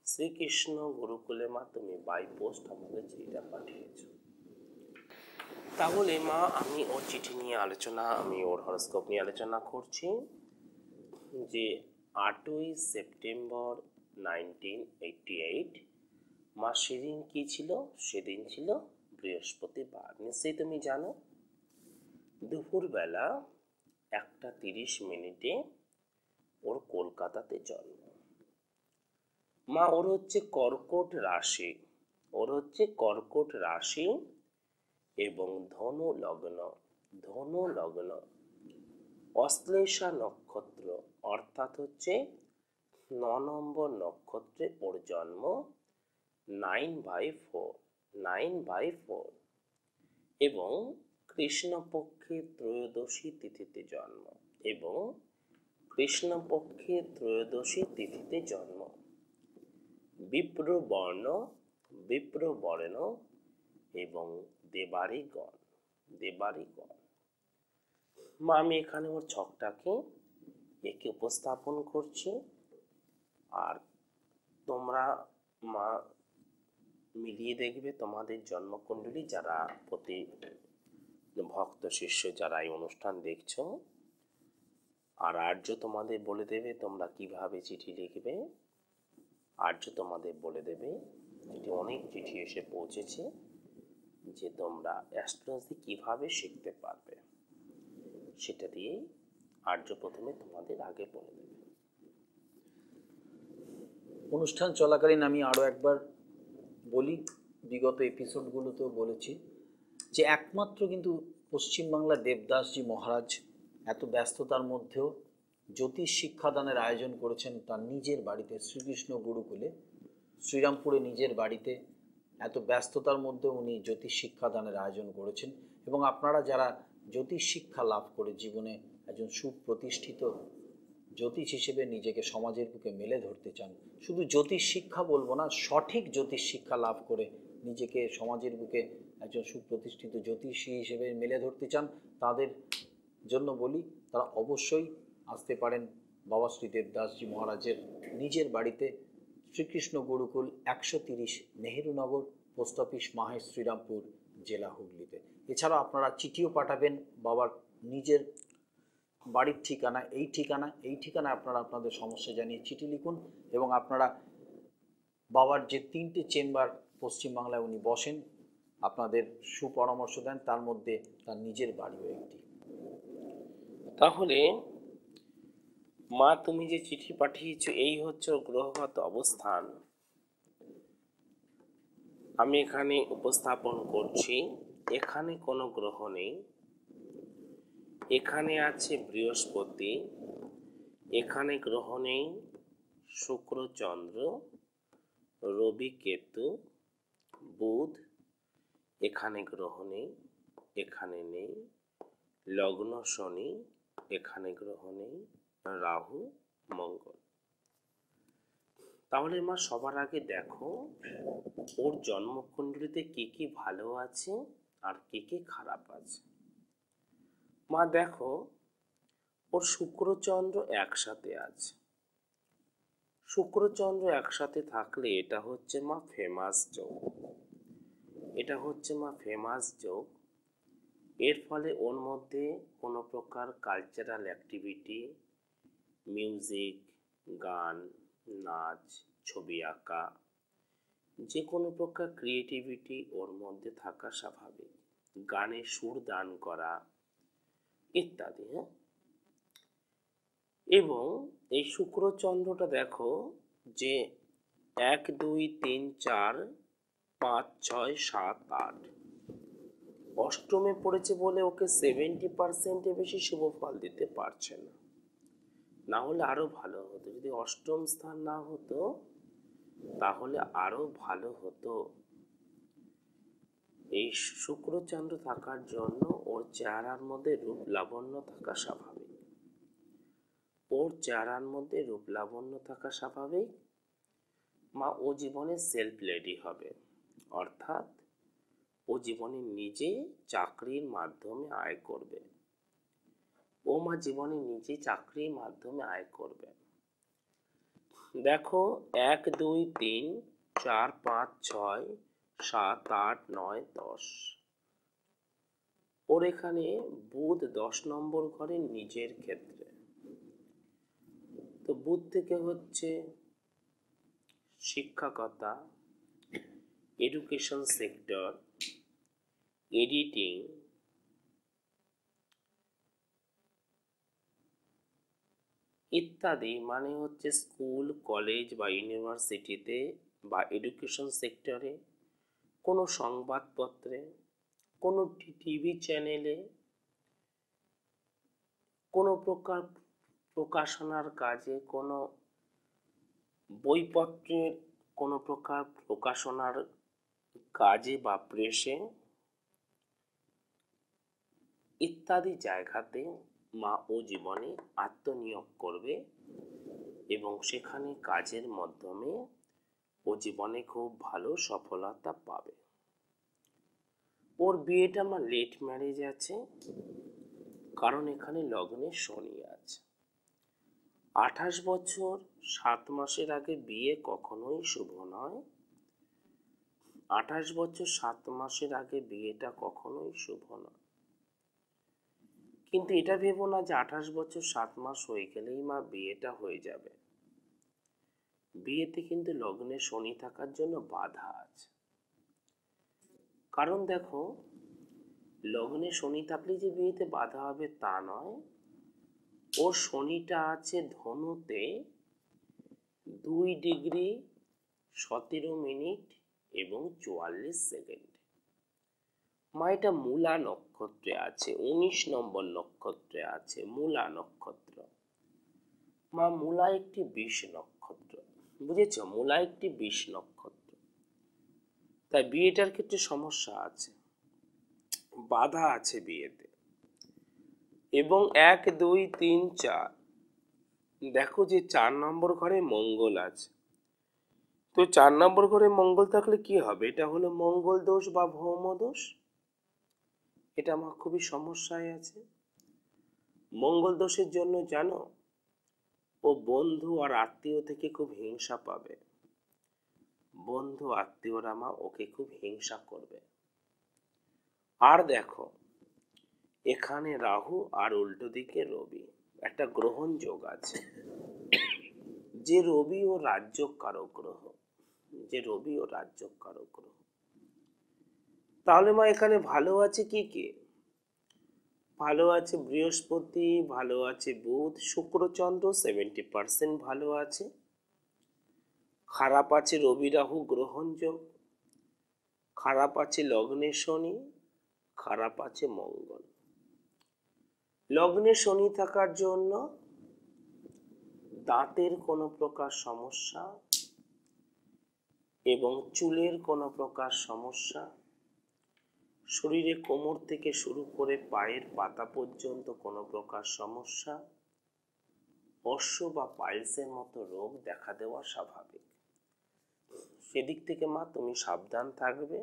শ্রীকৃষ্ণ গুরুকুলে মা তুমি বাই পোস্ট আমাকে চিঠিটা পাঠিয়েছো। তাহলে মা আমি ওর চিঠি নিয়ে আমি ওর হরস্কোপ নিয়ে আলোচনা করছি। যে 8ই সেপ্টেম্বর 1988 মা, সেদিন কি ছিল? সেদিন ছিল বৃহস্পতিবার। নিশ্চয়ই তুমি জানো। দুপুরবেলা 1:30 ওর কলকাতাতে জন্ম। মা, ওর হচ্ছে কর্কট রাশি এবং ধনু লগ্ন, অশ্লেষা নক্ষত্র, অর্থাৎ হচ্ছে 9 নম্বর নক্ষত্রে ওর জন্ম। 9/4 এবং কৃষ্ণপক্ষে ত্রয়োদশী তিথিতে জন্ম। বিপ্রবর্ণ এবং দেবাড়িগণ। মা, আমি এখানে ওর ছকটাকে একে উপস্থাপন করছি, আর তোমরা মা মিলিয়ে দেখবে তোমাদের জন্মকুণ্ডলী যারা প্রতি ভক্ত শিষ্য যারা এই অনুষ্ঠান দেখছো, আর আর্য তোমাদের বলে দেবে তোমরা কিভাবে চিঠি লিখবে। আর্য তোমাদের বলে দেবে, যেটি অনেক চিঠি এসে পৌঁছেছে, যে তোমরা অ্যাস্ট্রোলজি কিভাবে শিখতে পারবে, সেটা দিয়েই আর্য প্রথমে তোমাদের আগে বলে দেবে। অনুষ্ঠান চলাকালীন আমি আরও একবার বলি, বিগত এপিসোডগুলোতেও বলেছি, যে একমাত্র কিন্তু পশ্চিমবাংলার দেবদাসজি মহারাজ এত ব্যস্ততার মধ্যেও জ্যোতিষ শিক্ষাদানের আয়োজন করেছেন তার নিজের বাড়িতে, শ্রীকৃষ্ণ গুরুকুলে শ্রীরামপুরে নিজের বাড়িতে। এত ব্যস্ততার মধ্যে উনি জ্যোতিষ শিক্ষাদানের আয়োজন করেছেন। এবং আপনারা যারা জ্যোতিষ শিক্ষা লাভ করে জীবনে একজন সুপ্রতিষ্ঠিত জ্যোতিষ হিসেবে নিজেকে সমাজের বুকে মেলে ধরতে চান, শুধু জ্যোতিষ শিক্ষা বলবো না, সঠিক জ্যোতিষ শিক্ষা লাভ করে নিজেকে সমাজের বুকে একজন সুপ্রতিষ্ঠিত জ্যোতিষী হিসেবে মেলে ধরতে চান, তাদের জন্য বলি তারা অবশ্যই আসতে পারেন বাবা শ্রী দেবদাসজি মহারাজের নিজের বাড়িতে, শ্রীকৃষ্ণ গুরুকুল 130 নেহেরুনগর, পোস্ট অফিস মাহেশ, শ্রীরামপুর, জেলা হুগলিতে। এছাড়াও আপনারা চিঠিও পাঠাবেন বাবার নিজের বাড়ির ঠিকানা, এই ঠিকানায় আপনারা আপনাদের সমস্যা জানিয়ে চিঠি লিখুন। এবং আপনারা বাবার যে 3টে চেম্বার পশ্চিমবাংলায় উনি বসেন, আপনাদের সুপরামর্শ দেন, তার মধ্যে তার নিজের বাড়িও একটি। তাহলে মা তুমি যে চিঠি পাঠিয়েছো এই হচ্ছে গ্রহগত অবস্থান। আমি এখানে উপস্থাপন করছি, এখানে কোনো গ্রহ নেই, এখানে আছে বৃহস্পতি, এখানে গ্রহ নেই শুক্র, চন্দ্র, রবি, কেতু, বুধ, এখানে গ্রহ নেই, এখানে নেই লগ্ন শনি, এখানে গ্রহ নেই রাহু, মঙ্গল। তাহলে মা সবার আগে দেখো ওর জন্মকুণ্ডলিতে কি কি ভালো আছে আর কি কি খারাপ আছে। মা দেখো ওর শুক্রচন্দ্র একসাথে আছে। শুক্রচন্দ্র একসাথে থাকলে এটা হচ্ছে মা ফেমাস যোগ, এটা হচ্ছে মা ফেমাস যোগ। এর ফলে ওর মধ্যে কোনো প্রকার কালচারাল অ্যাক্টিভিটি, মিউজিক, গান, নাচ, ছবি আঁকা, যে কোনো প্রকার ক্রিয়েটিভিটি ওর মধ্যে থাকা স্বাভাবিক, গানে সুর দান করা ইত্যাদি। হ্যাঁ, এবং এই শুক্রচন্দ্রটা দেখো যে 1, 2, 3, 4, 5, 6, 7, 8 অষ্টমে পড়েছে বলে ওকে 70% বেশি শুভ ফল দিতে পারছে না। না হলে আরো ভালো হতো, যদি অষ্টম স্থান না হতো তাহলে আরো ভালো হতো। এই শুক্রচন্দ্র থাকার জন্য ওর চেহারার মধ্যে রূপ লাবণ্য থাকা স্বাভাবিক, ওর চেহারার মধ্যে রূপ লাবণ্য থাকা স্বাভাবিক। মা ও জীবনে সেলফ লেডি হবে, অর্থাৎ ও জীবনে নিজে চাকরির মাধ্যমে আয় করবে। ও মা জীবনে নিজে চাকরির মাধ্যমে আয় করবে। দেখো 1, 2, 3, 4, 5, 6, 7, 8, 9, 10 ওর এখানে বুধ 10 নম্বর ঘরে নিজের ক্ষেত্রে। তো বুধ থেকে হচ্ছে শিক্ষকতা, এডুকেশন সেক্টর, এডিটিং, ইত্যাদি, মানে হচ্ছে স্কুল, কলেজ বা ইউনিভার্সিটিতে বা এডুকেশন সেক্টরে, কোনো সংবাদপত্রে, কোনো টিভি চ্যানেলে, কোনো প্রকার প্রকাশনার কাজে, কোনো বইপত্রের কোনো প্রকার প্রকাশনার কাজে বা প্রেসে ইত্যাদি জায়গাতে মা ও জীবনে আত্মনিয়োগ করবে এবং সেখানে কাজের মাধ্যমে ও জীবনে খুব ভালো সফলতা পাবে। ওর বিয়েটা আমার লেট ম্যারেজ আছে, কারণ এখানে লগ্নে শনি আছে। 28 বছর 7 মাসের আগে বিয়ে কখনোই শুভ নয়। 28 বছর 7 মাসের আগে বিয়েটা কখনোই শুভ নয়। কিন্তু এটা ভেবো না যে 28 বছর 7 মাস হয়ে গেলেই মা বিয়েটা হয়ে যাবে। বিয়েতে কিন্তু লগ্নে শনি থাকার জন্য বাধা আছে। কারণ দেখো, লগ্নে শনি থাকলে যে বিয়েতে বাধা হবে তা নয়। ওর শনিটা আছে ধনুতে 2 ডিগ্রি 17 মিনিট এবং 44 সেকেন্ড। মা এটা মূলা নক্ষত্রে আছে, 19 নম্বর নক্ষত্রে আছে মূলা নক্ষত্র। মা মূলা একটি বিষ নক্ষত্র, বুঝেছ? মূলা একটি বিষ নক্ষত্র। তাই বিয়েটার ক্ষেত্রে সমস্যা আছে, বাধা আছে বিয়েতে। এবং 1 2 3 4 দেখো যে 4 নম্বর ঘরে মঙ্গল আছে। তো 4 নম্বর ঘরে মঙ্গল থাকলে কি হবে? এটা হলো মঙ্গল দোষ বা ভৌম দোষ। এটা আমার খুবই সমস্যায় আছে। মঙ্গল দোষের জন্য জানো, ও বন্ধু আর আত্মীয় থেকে খুব হিংসা পাবে। বন্ধু আত্মীয়রা মা ওকে খুব হিংসা করবে। আর দেখো, এখানে রাহু আর উল্টো দিকে রবি, একটা গ্রহণ যোগ আছে। যে রবি ও রাজ্য কারক গ্রহ, যে রবি ও রাজ্য কারক গ্রহ। তাহলে মা এখানে ভালো আছে কি কি? ভালো আছে বৃহস্পতি, ভালো আছে বুধ, শুক্রচন্দ্র 70% ভালো আছে। খারাপ আছে রবি রাহু গ্রহণ যোগ, খারাপ আছে লগ্নে শনি, খারাপ আছে মঙ্গল। লগ্নে শনি থাকার জন্য দাঁতের কোনো প্রকার সমস্যা এবং চুলের কোনো প্রকার সমস্যা, শরীরে কোমর থেকে শুরু করে পায়ের পাতা পর্যন্ত কোনো প্রকার সমস্যা, অশ্ব বা পাইলসের মতো রোগ দেখা দেওয়া স্বাভাবিক। সেদিক থেকে মা তুমি সাবধান থাকবে।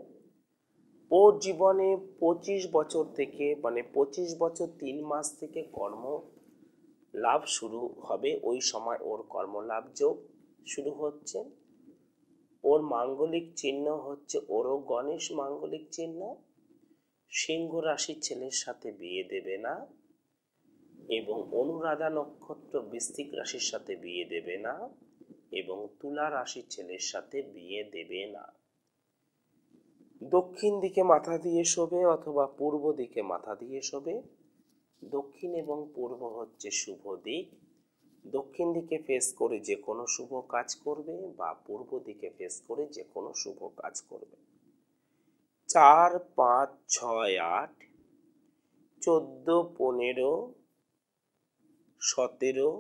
ওর জীবনে 25 বছর থেকে, মানে 25 বছর 3 মাস থেকে কর্ম লাভ শুরু হবে। ওই সময় ওর কর্মলাভ যোগ শুরু হচ্ছে। ওর মাঙ্গলিক চিহ্ন হচ্ছে ওরও গণেশ মাঙ্গলিক চিহ্ন। সিংহ রাশির ছেলের সাথে বিয়ে দেবে না এবং অনুরাধা নক্ষত্র বৃশ্চিক রাশির সাথে বিয়ে দেবে না এবং তুলা রাশির ছেলের সাথে বিয়ে দেবে না। দক্ষিণ দিকে মাথা দিয়ে শোবে অথবা পূর্ব দিকে মাথা দিয়ে শোবে। দক্ষিণ এবং পূর্ব হচ্ছে শুভ দিক। দক্ষিণ দিকে ফেস করে যে কোনো শুভ কাজ করবে বা পূর্ব দিকে ফেস করে যে কোনো শুভ কাজ করবে। 4 5 6 8 14 15 17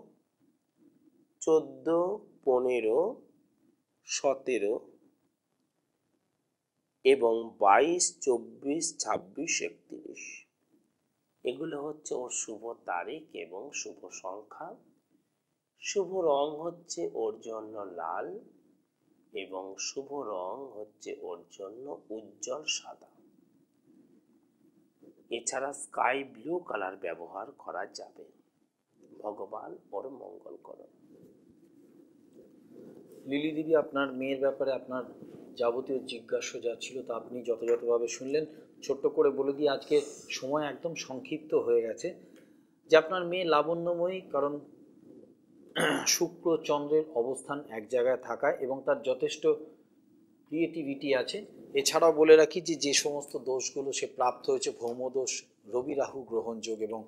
14 15 17 এবং 22 24 26 31 এগুলো হচ্ছে ওর শুভ তারিখ এবং শুভ সংখ্যা। শুভ রং হচ্ছে ওর জন্য লাল এবং শুভ রং হচ্ছে ওর জন্য উজ্জ্বল সাদা। এছাড়া স্কাই ব্লু কালার ব্যবহার করা যাবে। ভগবান ওর মঙ্গল করুন। লিলি দিদি, আপনার মেয়ের ব্যাপারে আপনার যাবতীয় জিজ্ঞাসা যা ছিল তা আপনি যথাযথভাবে শুনলেন। ছোট্ট করে বলে দিয়ে আজকে সময় একদম সংক্ষিপ্ত হয়ে গেছে যে আপনার মেয়ে লাবণ্যময়ী, কারণ শুক্র চন্দ্রের অবস্থান এক জায়গায় থাকায় এবং তার যথেষ্ট ক্রিয়েটিভিটি আছে। এছাড়াও বলে রাখি যে যে সমস্ত দোষগুলো সে প্রাপ্ত হয়েছে, ভৌমদোষ, রবি রাহু গ্রহণ যোগ এবং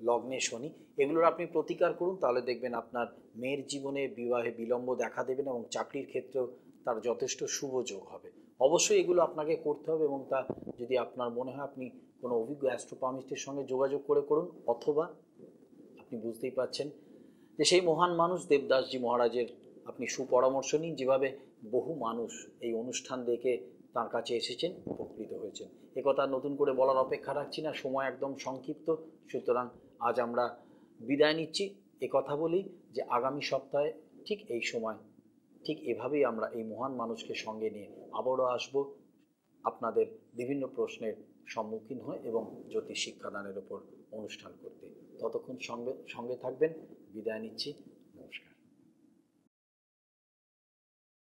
লগ্নে শনি, এগুলোর আপনি প্রতিকার করুন, তাহলে দেখবেন আপনার মেয়ের জীবনে বিবাহে বিলম্ব দেখা দেবে না এবং চাকরির ক্ষেত্রেও তার যথেষ্ট শুভ যোগ হবে। অবশ্যই এগুলো আপনাকে করতে হবে এবং তা যদি আপনার মনে হয় আপনি কোনো অভিজ্ঞ অ্যাস্ট্রোপামিস্টের সঙ্গে যোগাযোগ করে করুন, অথবা আপনি বুঝতেই পারছেন যে সেই মহান মানুষ দেবদাসজি মহারাজের আপনি সুপরামর্শ নিন, যেভাবে বহু মানুষ এই অনুষ্ঠান দেখে তার কাছে এসেছেন, উপকৃত হয়েছেন। একথা নতুন করে বলার অপেক্ষা রাখছি না, সময় একদম সংক্ষিপ্ত। সুতরাং আজ আমরা বিদায় নিচ্ছি কথা বলেই যে আগামী সপ্তাহে ঠিক এই সময় ঠিক এভাবেই আমরা এই মহান মানুষকে সঙ্গে নিয়ে আবারও আসব আপনাদের বিভিন্ন প্রশ্নের সম্মুখীন হয় এবং জ্যোতিষ শিক্ষাদানের ওপর অনুষ্ঠান করতে। ততক্ষণ সঙ্গে থাকবেন। বিদায় নিচ্ছি।